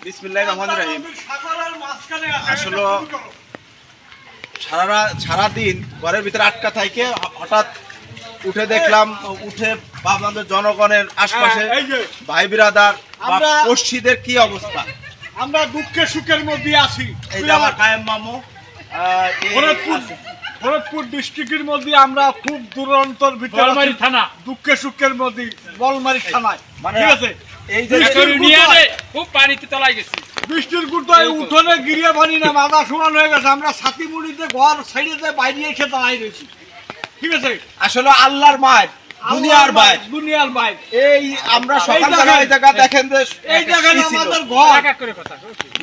বিসমিল্লাহির রহমানির রহিম। আসলে সারাদিন ঘরের ভিতরে আটকা থাকে, হঠাৎ উঠে দেখলাম, উঠে আমাদের জনগণের আশপাশে ভাই বিরাদার পড়শিদের কি অবস্থা। আমরা দুঃখে সুখের মধ্যে আছি। এই যে আমার কায়েম মামু ফরিদপুর ডিস্ট্রিক্টের মধ্যে আমরা খুব দূরান্তর ভিতরে থানা, দুঃখে সুখের মধ্যে বলমারি থানায়। ঠিক আছে, এই যে খুব পানিতে তলায় গেছি, বৃষ্টির গুটায় উঠোনে গিরিয়ে পানি না মাথা সমান হয়ে গেছে। আমরা ছাতি মুড়িতে ঘর ছেড়ে বাইরে এসে দাঁড়াই রয়েছি। ঠিক আছে, আসলে আল্লাহর মায়ের দুনিয়ার বাইর। এই আমরা সকালবেলা এই জায়গা দেখেন যে এই জায়গায়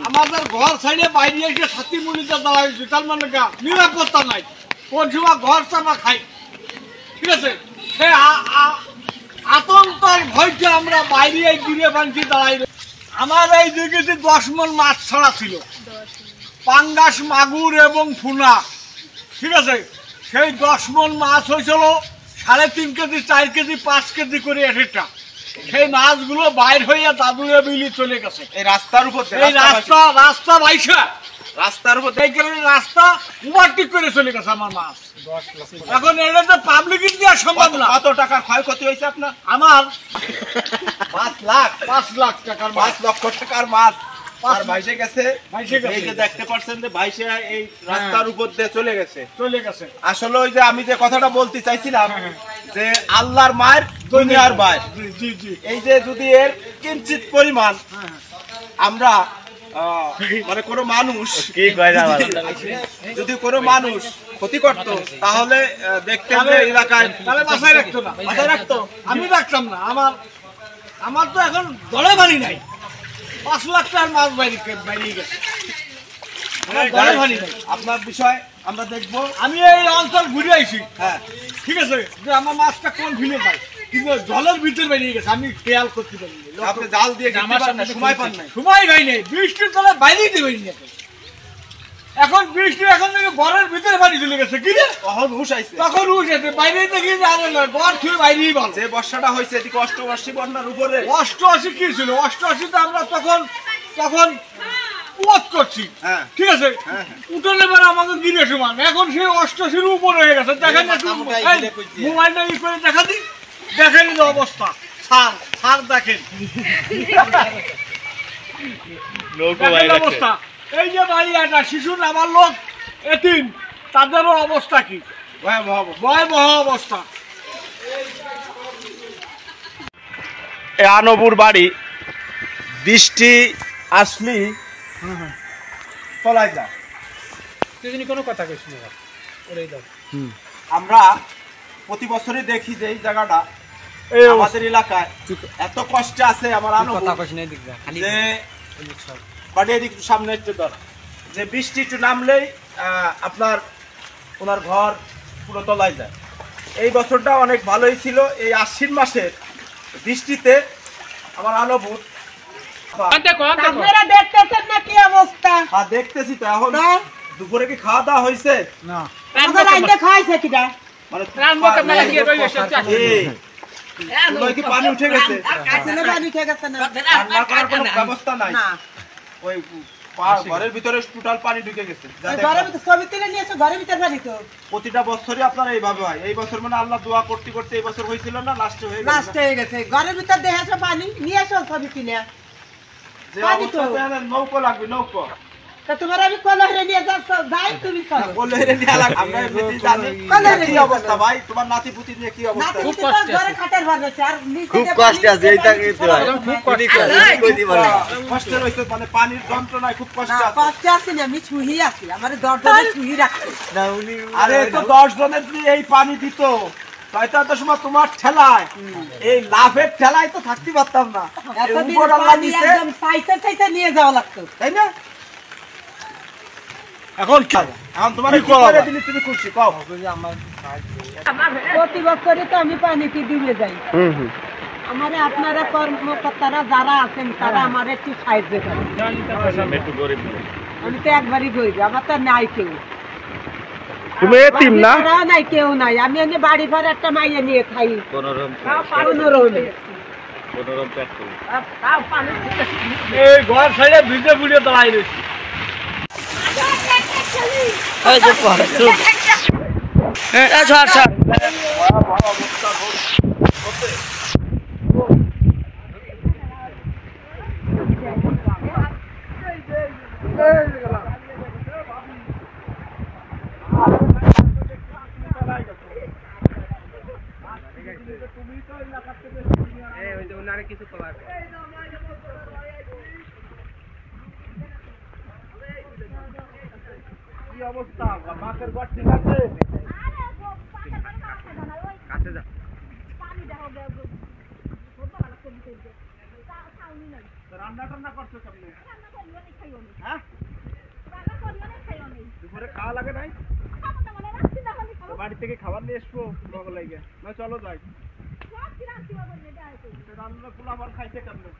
আমাদের ঘর ছেড়ে বাইরে এসে ছাতি মুড়িতে দাঁড়াই রয়েছি। তার মানে নিরাপত্তা নাই, কোন সময় ঘর চাপা খাই। ঠিক আছে, সে আতঙ্কের ভয়কে আমরা বাইরে এই গিরিয়ে পানিতে দাঁড়াই। আমার এই দিকে 10 মণ মাছ ছাড়া ছিল, পাঙ্গাস, মাগুর এবং ফুনা। ঠিক আছে, সেই 10 মণ মাছ হয়েছিল 3.5 কেজি, 4 কেজি, 5 কেজি করে একটা। সেই মাছগুলো বাইর হইয়া দাদুরে বিলি চলে গেছে। এই রাস্তার উপর, এই রাস্তা বাইশা রাস্তার উপর রাস্তা ওভারটেক করে চলে গেছে আমার মাছ। এখন এটা তো পাবলিক দেওয়া সম্ভব না। কত টাকার ক্ষয়ক্ষতি হয়েছে আপনার? আমার 5 লাখ টাকার, 5 লক্ষ টাকার মাছ আর ভাইসে গেছে। এই যে দেখতে পাচ্ছেন যে ভাইসে এই রাস্তার উপর দিয়ে চলে গেছে। আসলে ওই যে আমি যে কথাটা বলতে চাইছিলাম যে আল্লাহর মায়ের দুনিয়ার মায়ের। এই যে যদি এর কিঞ্চিত পরিমাণ আমরা মানে কোনো মানুষ যদি কোনো মানুষ ক্ষতি করত, তাহলে দেখতে এলাকায় মাথায় রাখতো। আমি রাখতাম না। আমার তো এখন দলে বাড়ি নাই। 5 লাখ টাকার মাছ বাইরে গেছে। আপনার বিষয় আমরা দেখবো। আমি এই অঞ্চল ঘুরে আইছি। হ্যাঁ, ঠিক আছে, যে আমার মাছটা কোন ফিলে পাই, কিন্তু জলের ভিতরে বেরিয়ে গেছে। আমি খেয়াল করতে পারি। আপনি জাল দিয়ে সময় পান নাই? সময় পাই নাই, বৃষ্টির তলায় বাইরেই দিয়ে বেরিয়ে গেছে। এখন বৃষ্টি এখন থেকে ঘরের ভিতরে পানি চলে গেছে। কি রে, তখন হুশ আইছে, বাইরে দেখি ঘর ছুঁয়ে বাইরেই বল। যে বর্ষাটা হয়েছে এদিকে 88 বন্যার উপরে। 88 কি ছিল? 88তে আমরা তখন পথ করছি। ঠিক আছে, উঠলে বেড়া আমাকে গিরে সমান। এখন সে 88-র উপরে হয়ে গেছে। দেখেন মোবাইলটা ই করে দেখা দিই, দেখেন অবস্থা। সার দেখেন অবস্থা। এই যে বাড়ি একটা শিশু আমার লোক এতিম, তাদেরও অবস্থা কি ভয়াবহ অবস্থা। আনবুর বাড়ি বৃষ্টি আসলি তলায় যায়। কোনো কথা কইস না। আমরা প্রতি বছরই দেখি যে এই জায়গাটা আমাদের এলাকায় এত কষ্টে আছে। আমার এদিক সামনে একটু ধর, যে বৃষ্টি একটু নামলেই আপনার ওনার ঘর পুরো তলায় যায়। এই বছরটা অনেক ভালোই ছিল। এই আশ্বিন মাসের বৃষ্টিতে আমার আনবুর দেখতেছি তো। এখন দুপুরে কি খাওয়া দাওয়া হয়েছে? না, কি পানি উঠে গেছে? ব্যবস্থা নাই, ওই ঘরের ভিতরে টোটাল পানি ঢুকে গেছে। প্রতিটা বছরই আপনার এইভাবে হয়। এই বছর মানে আল্লাহ দোয়া করতে করতে এই বছর হয়েছিল না, লাস্টে হয়ে গেছে। ঘরের ভিতর দেখে পানি নিয়ে আসো ছবি কিনে। নৌকো লাগবে, নৌকো। তোমার আমি কলহরে নিয়ে যাই, তুমি কলহরে নিয়ে আমরা কি অবস্থা ভাই? তোমার নাতি পুতি নিয়ে কি অবস্থা? খুব কষ্ট আছে, খুব কষ্ট আছে। কষ্টের হইছে মানে পানির যন্ত্রণায় খুব কষ্ট আছে। কষ্ট আছে না, আমি ছুহি আছি, আমার 10 জনের ছুহি রাখছে। আরে তো 10 জনের এই পানি দিত, হয়তো এত সময় তোমার ঠেলায়, এই লাভের ঠেলায় তো থাকতে পারতাম না। নিয়ে যাওয়া লাগতো, তাই না? এখন তোমার তুমি খুশি? প্রতি বছরই তো আমি পানিতে ডুবে যাই। আমার আপনারা কর্মকর্তারা যারা আছেন তারা আমার একটু সাহায্য করেন। আমি তো একবারই গরিব, আমার তো নাই কেউ। তুমি এতিম না? নাই, কেউ নাই। আমি এনে বাড়ি ঘর একটা মাইয়া নিয়ে খাই কোনোরকমে। এই ঘর ছেড়ে ভিজে ভিজে দাঁড়াই রয়েছি। কি অবস্থা? মাছের ঘর ঠিক আছে? রান্না টান্না করছো কেমনে? হ্যাঁ? দুপুরে খাওয়া লাগে নাই? তো বাড়ি থেকে খাবার নিয়ে এসবো বগল লাগে না, চলো যাই। রান্না পোলা আবার খাইতে কেমনে?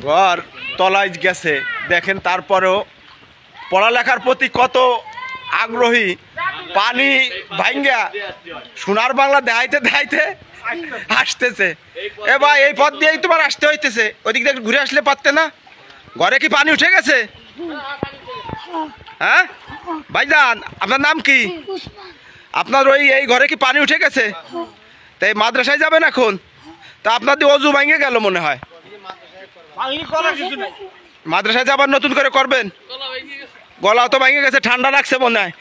ঘর তলায় গেছে দেখেন, তারপরেও পড়ালেখার প্রতি কত আগ্রহী। পানি ভাঙ্গা সোনার বাংলা দেখাইতে দেখাইতে আসতেছে। এ ভাই, এই পথ দিয়েই তোমার আসতে হইতেছে, ওইদিক দিয়ে ঘুরে আসলে পারতে না? ঘরে কি পানি উঠে গেছে? হ্যাঁ ভাইজান, আপনার নাম কি? আপনার এই ঘরে কি পানি উঠে গেছে? তাই মাদ্রাসায় যাবেন এখন? তা আপনার দিয়ে অজু ভাঙে গেল মনে হয়। মাদ্রাসায় যাবার নতুন করে করবেন? গলা তো ভেঙে গেছে, ঠান্ডা লাগছে মনে হয়।